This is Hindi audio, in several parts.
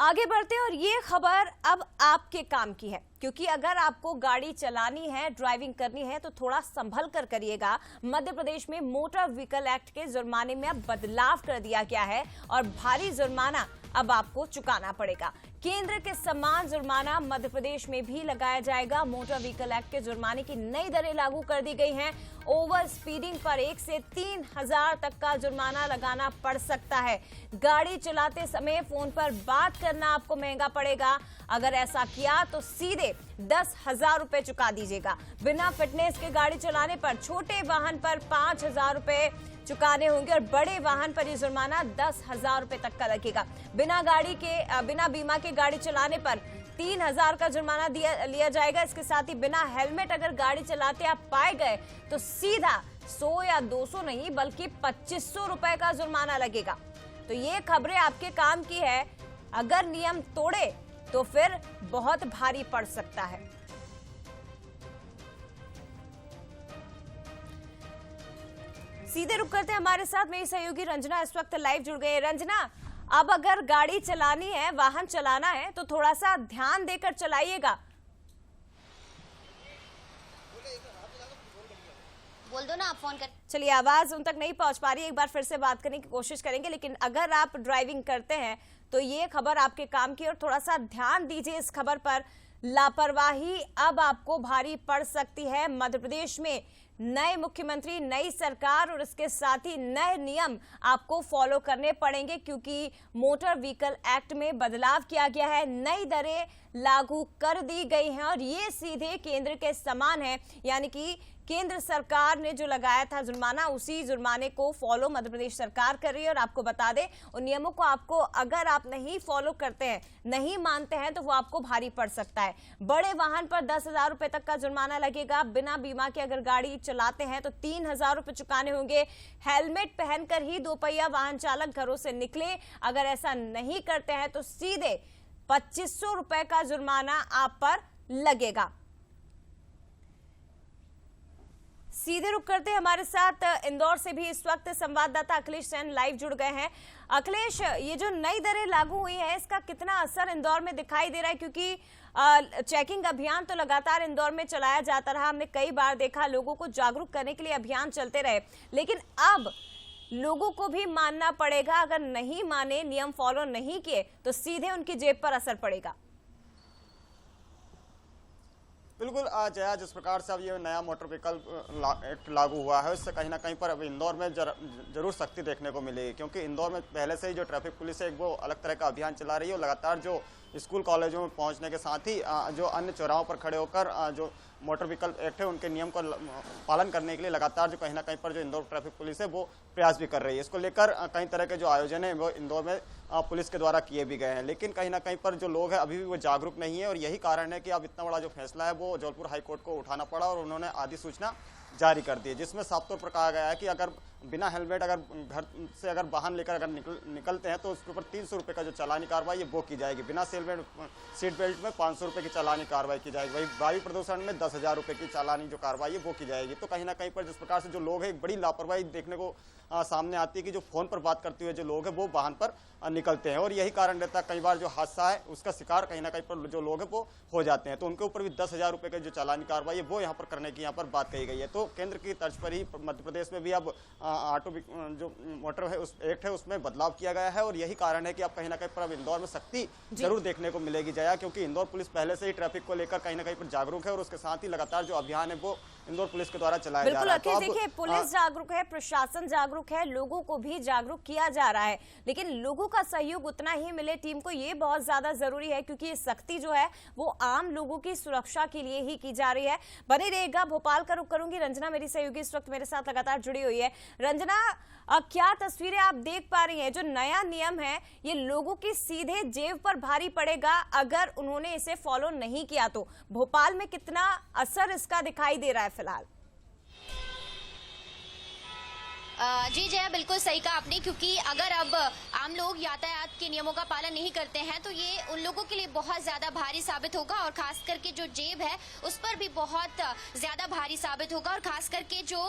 आगे बढ़ते हैं और ये खबर अब आपके काम की है, क्योंकि अगर आपको गाड़ी चलानी है, ड्राइविंग करनी है तो थोड़ा संभल कर करिएगा। मध्य प्रदेश में मोटर व्हीकल एक्ट के जुर्माने में अब बदलाव कर दिया गया है और भारी जुर्माना अब आपको चुकाना पड़ेगा। केंद्र के समान जुर्माना मध्य प्रदेश में भी लगाया जाएगा। मोटर व्हीकल एक्ट के जुर्माने की नई दरें लागू कर दी गई हैं। ओवर स्पीडिंग पर 1 से 3,000 तक का जुर्माना लगाना पड़ सकता है। गाड़ी चलाते समय फोन पर बात करना आपको महंगा पड़ेगा। अगर ऐसा किया तो सीधे 10,000 रुपए चुका दीजिएगा। बिना फिटनेस के गाड़ी चलाने पर छोटे वाहन पर 5,000 रुपए चुकाने होंगे और बड़े वाहन पर यह जुर्माना 10,000 रुपए तक का लगेगा। बिना बीमा के गाड़ी चलाने पर 3,000 का जुर्माना लिया जाएगा। इसके साथ ही बिना हेलमेट अगर गाड़ी चलाते आप पाए गए तो सीधा 100 या 200 नहीं बल्कि 2,500 रुपए का जुर्माना लगेगा। तो ये खबरें आपके काम की है। अगर नियम तोड़े तो फिर बहुत भारी पड़ सकता है। सीधे रुक करते हैं हमारे साथ मेरी सहयोगी रंजना इस वक्त लाइव जुड़ गई है। रंजना, अब अगर गाड़ी चलानी है, वाहन चलाना है तो थोड़ा सा ध्यान देकर चलाइएगा। बोल दो ना, आप फोन कर। चलिए, आवाज उन तक नहीं पहुंच पा रही, एक बार फिर से बात करने की कोशिश करेंगे। लेकिन अगर आप ड्राइविंग करते हैं तो ये खबर आपके काम की और थोड़ा सा ध्यान दीजिए इस खबर पर। लापरवाही अब आपको भारी पड़ सकती है। मध्य प्रदेश में नए मुख्यमंत्री, नई सरकार और इसके साथ ही नए नियम आपको फॉलो करने पड़ेंगे, क्योंकि मोटर व्हीकल एक्ट में बदलाव किया गया है। नई दरें लागू कर दी गई हैं और ये सीधे केंद्र के समान है, यानी कि केंद्र सरकार ने जो लगाया था जुर्माना, उसी जुर्माने को फॉलो मध्य प्रदेश सरकार कर रही है। और आपको बता दें, उन नियमों को आपको अगर आप नहीं फॉलो करते हैं, नहीं मानते हैं, तो वो आपको भारी पड़ सकता है। बड़े वाहन पर 10,000 रुपए तक का जुर्माना लगेगा। बिना बीमा के अगर गाड़ी चलाते हैं तो 3,000 रुपए चुकाने होंगे। हेलमेट पहनकर ही दोपहिया वाहन चालक घरों से निकले। अगर ऐसा नहीं करते हैं तो सीधे 2,500 रुपए का जुर्माना आप पर लगेगा। सीधे रुक करते हैं हमारे साथ इंदौर से भी इस वक्त संवाददाता अखिलेश सैन लाइव जुड़ गए हैं। अखिलेश, ये जो नई दरें लागू हुई हैं, इसका कितना असर इंदौर में दिखाई दे रहा है? क्योंकि चेकिंग अभियान तो लगातार इंदौर में चलाया जाता रहा, हमने कई बार देखा, लोगों को जागरूक करने के लिए अभियान चलते रहे, लेकिन अब लोगों को भी मानना पड़ेगा। अगर नहीं माने, नियम फॉलो नहीं किए तो सीधे उनकी जेब पर असर पड़ेगा। बिल्कुल जया, जिस प्रकार से अब ये नया मोटर व्हीकल एक्ट लागू हुआ है, उससे कहीं ना कहीं पर अब इंदौर में जरूर सख्ती देखने को मिलेगी, क्योंकि इंदौर में पहले से ही जो ट्रैफिक पुलिस है एक वो अलग तरह का अभियान चला रही है और लगातार जो स्कूल कॉलेजों में पहुंचने के साथ ही जो अन्य चौराहों पर खड़े होकर जो मोटर व्हीकल एक्ट है उनके नियम का पालन करने के लिए लगातार जो कहीं ना कहीं पर जो इंदौर ट्रैफिक पुलिस है वो प्रयास भी कर रही है। इसको लेकर कई तरह के जो आयोजन है वो इंदौर में पुलिस के द्वारा किए भी गए हैं, लेकिन कहीं ना कहीं पर जो लोग हैं अभी भी वो जागरूक नहीं है और यही कारण है कि अब इतना बड़ा जो फैसला है वो जबलपुर हाईकोर्ट को उठाना पड़ा और उन्होंने अधिसूचना जारी कर दी है, जिसमें साफ तौर पर कहा गया है कि अगर बिना हेलमेट अगर घर से अगर वाहन लेकर अगर निकलते हैं तो उसके ऊपर 300 रुपये का जो चालानी कार्रवाई है वो की जाएगी। बिना सीट बेल्ट में 500 रुपये की चालानी कार्रवाई की जाएगी। वही वायु प्रदूषण में 10,000 रुपये की चालानी जो कार्रवाई है वो की जाएगी। तो कहीं ना कहीं पर जिस प्रकार से जो लोग हैं, एक बड़ी लापरवाही देखने को सामने आती है कि जो फोन पर बात करते हुए जो लोग हैं वो वाहन पर निकलते हैं और यही कारण रहता है कई बार जो हादसा है उसका शिकार कहीं ना कहीं पर जो लोग हैं वो हो जाते हैं। तो उनके ऊपर भी 10,000 रुपये की जो चालानी कार्रवाई है वो यहाँ पर करने की यहाँ पर बात कही गई है। तो केंद्र की तर्ज पर ही मध्य प्रदेश में भी अब ऑटो जो मोटर है उस एक्ट है उसमें बदलाव किया गया है और यही कारण है कि अब कहीं ना कहीं पर अब इंदौर में सख्ती जरूर देखने को मिलेगी जया, क्योंकि इंदौर पुलिस पहले से ही ट्रैफिक को लेकर कहीं ना कहीं पर जागरूक है और उसके साथ ही लगातार जो अभियान है वो इंदौर पुलिस के द्वारा चलाया जा रहा है। तो देखिए, पुलिस जागरूक है, प्रशासन जागरूक है, लोगों को भी जागरूक किया जा रहा है, लेकिन लोगों का सहयोग उतना ही मिले टीम को, ये बहुत ज्यादा जरूरी है, क्योंकि ये सख्ती जो है वो आम लोगों की सुरक्षा के लिए ही की जा रही है। बने रहेगा, भोपाल का रुख करूंगी। रंजना मेरी सहयोगी इस वक्त मेरे साथ लगातार जुड़ी हुई है। रंजना, क्या तस्वीरें आप देख पा रही हैं? जो नया नियम है ये लोगों की सीधे जेब पर भारी पड़ेगा अगर उन्होंने इसे फॉलो नहीं किया तो। भोपाल में कितना असर इसका दिखाई दे रहा है फिलहाल? जी जया, बिल्कुल सही कहा आपने, क्योंकि अगर अब आम लोग यातायात के नियमों का पालन नहीं करते हैं तो ये उन लोगों के लिए बहुत ज्यादा भारी साबित होगा, और खास करके जो जेब है उस पर भी बहुत ज्यादा भारी साबित होगा। और खास करके जो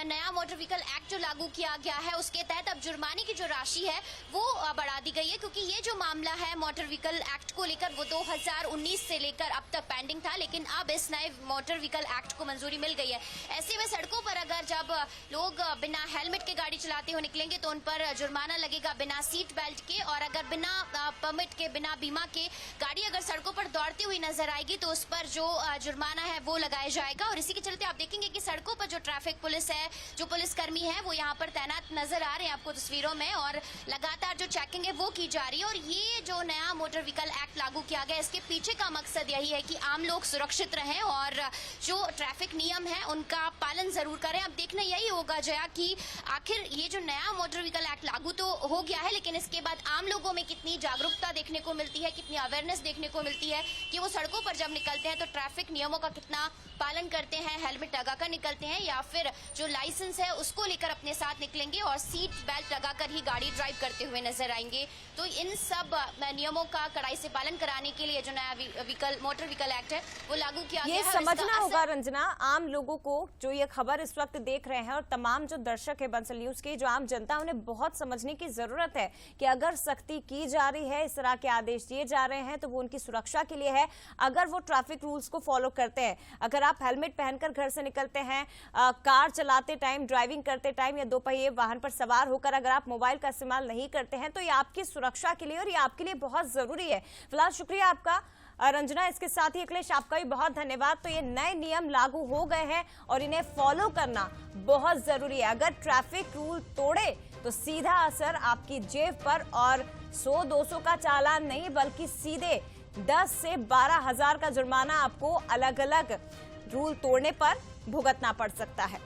नया मोटर व्हीकल एक्ट जो लागू किया गया है उसके तहत अब जुर्माने की जो राशि है वो बढ़ा दी गई है, क्योंकि ये जो मामला है मोटर व्हीकल एक्ट को लेकर वो 2019 से लेकर अब तक पेंडिंग था, लेकिन अब इस नए मोटर व्हीकल एक्ट को मंजूरी मिल गई है। ऐसे में सड़कों पर अगर जब लोग बिना हेलमेट के गाड़ी चलाते हुए निकलेंगे तो उन पर जुर्माना लगेगा बिना सीट बेल्ट के, और अगर बिना परमिट के, बिना बीमा के गाड़ी अगर सड़कों पर दौड़ती हुई नजर आएगी तो उस पर जो जुर्माना है वो लगाया जाएगा। और इसी के चलते आप देखेंगे कि सड़कों पर जो ट्रैफिक पुलिस है, जो पुलिसकर्मी है वो यहाँ पर तैनात नजर आ रहे हैं आपको तस्वीरों में, और लगातार जो चेकिंग है वो की जा रही है। और ये जो नया मोटर व्हीकल एक्ट लागू किया गया, इसके पीछे का मकसद यही है कि आम लोग सुरक्षित रहें और जो ट्रैफिक नियम है उनका पालन जरूर करें। अब देखना यही होगा जया कि आखिर ये जो नया मोटर व्हीकल एक्ट लागू तो हो गया है, लेकिन इसके बाद आम लोगों में कितनी जागरूकता देखने को मिलती है, कितनी अवेयरनेस देखने को मिलती है कि वो सड़कों पर जब निकलते हैं तो ट्रैफिक नियमों का कितना पालन करते हैं, हेलमेट लगाकर निकलते हैं या फिर जो लाइसेंस है उसको लेकर अपने साथ निकलेंगे और सीट बेल्ट लगाकर ही गाड़ी ड्राइव करते हुए नजर आएंगे। तो इन सब नियमों का कड़ाई से पालन कराने के लिए जो नया मोटर व्हीकल एक्ट है वो लागू किया गया है। ये समझना होगा रंजना, आम लोगों को जो ये खबर इस वक्त देख रहे हैं और तमाम जो दर्शक है बंसल न्यूज के, जो आम जनता, उन्हें बहुत समझने की जरूरत है कि अगर सख्ती की जा रही है, इस तरह के आदेश दिए जा रहे हैं तो वो उनकी सुरक्षा के लिए है। अगर वो ट्रैफिक रूल्स को फॉलो करते हैं, अगर आप हेलमेट पहनकर घर से निकलते हैं, कार चलाते टाइम, ड्राइविंग करते टाइम या दोपहिए वाहन पर सवार होकर अगर आप मोबाइल का इस्तेमाल नहीं करते हैं तो ये आपकी सुरक्षा के लिए और ये आपके लिए बहुत जरूरी है। फिलहाल शुक्रिया आपका रंजना, इसके साथ ही अखिलेश आपका भी बहुत धन्यवाद। तो ये नए नियम लागू हो गए हैं और इन्हें फॉलो करना बहुत जरूरी है। अगर ट्रैफिक रूल तोड़े तो सीधा असर आपकी जेब पर, और 100-200 का चालान नहीं बल्कि सीधे 10 से 12 हजार का जुर्माना आपको अलग अलग रूल तोड़ने पर भुगतना पड़ सकता है।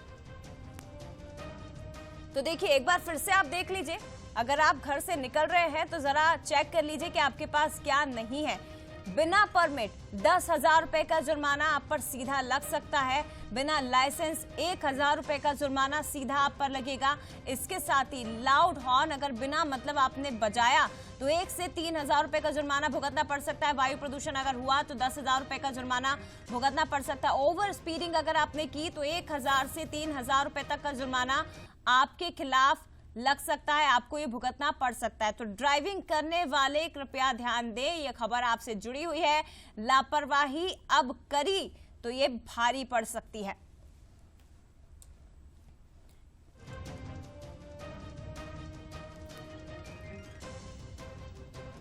तो देखिए, एक बार फिर से आप देख लीजिए, अगर आप घर से निकल रहे हैं तो जरा चेक कर लीजिए कि आपके पास क्या नहीं है। बिना परमिट 10,000 रुपए का जुर्माना आप पर सीधा लग सकता है, बिना लाइसेंस 1,000 रुपए का जुर्माना सीधा आप पर लगेगा। इसके साथ ही लाउड हॉर्न अगर बिना मतलब आपने बजाया तो 1 से 3,000 रुपए का जुर्माना भुगतना पड़ सकता है। वायु प्रदूषण अगर हुआ तो 10,000 रुपए का जुर्माना भुगतना पड़ सकता है। ओवर स्पीडिंग अगर आपने की तो 1,000 से 3,000 रुपए तक का जुर्माना आपके खिलाफ लग सकता है, आपको ये भुगतना पड़ सकता है। तो ड्राइविंग करने वाले कृपया ध्यान दें, ये खबर आपसे जुड़ी हुई है। लापरवाही अब करी तो ये भारी पड़ सकती है।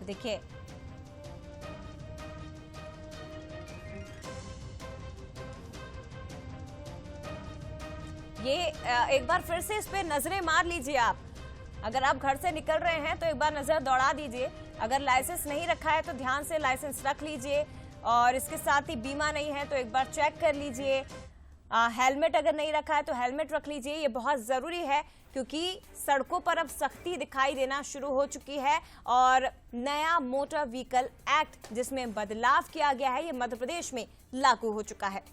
देखिए, ये एक बार फिर से इस पे नजरें मार लीजिए। आप अगर आप घर से निकल रहे हैं तो एक बार नजर दौड़ा दीजिए। अगर लाइसेंस नहीं रखा है तो ध्यान से लाइसेंस रख लीजिए, और इसके साथ ही बीमा नहीं है तो एक बार चेक कर लीजिए। हेलमेट अगर नहीं रखा है तो हेलमेट रख लीजिए, ये बहुत जरूरी है क्योंकि सड़कों पर अब सख्ती दिखाई देना शुरू हो चुकी है। और नया मोटर व्हीकल एक्ट जिसमें बदलाव किया गया है, ये मध्य प्रदेश में लागू हो चुका है।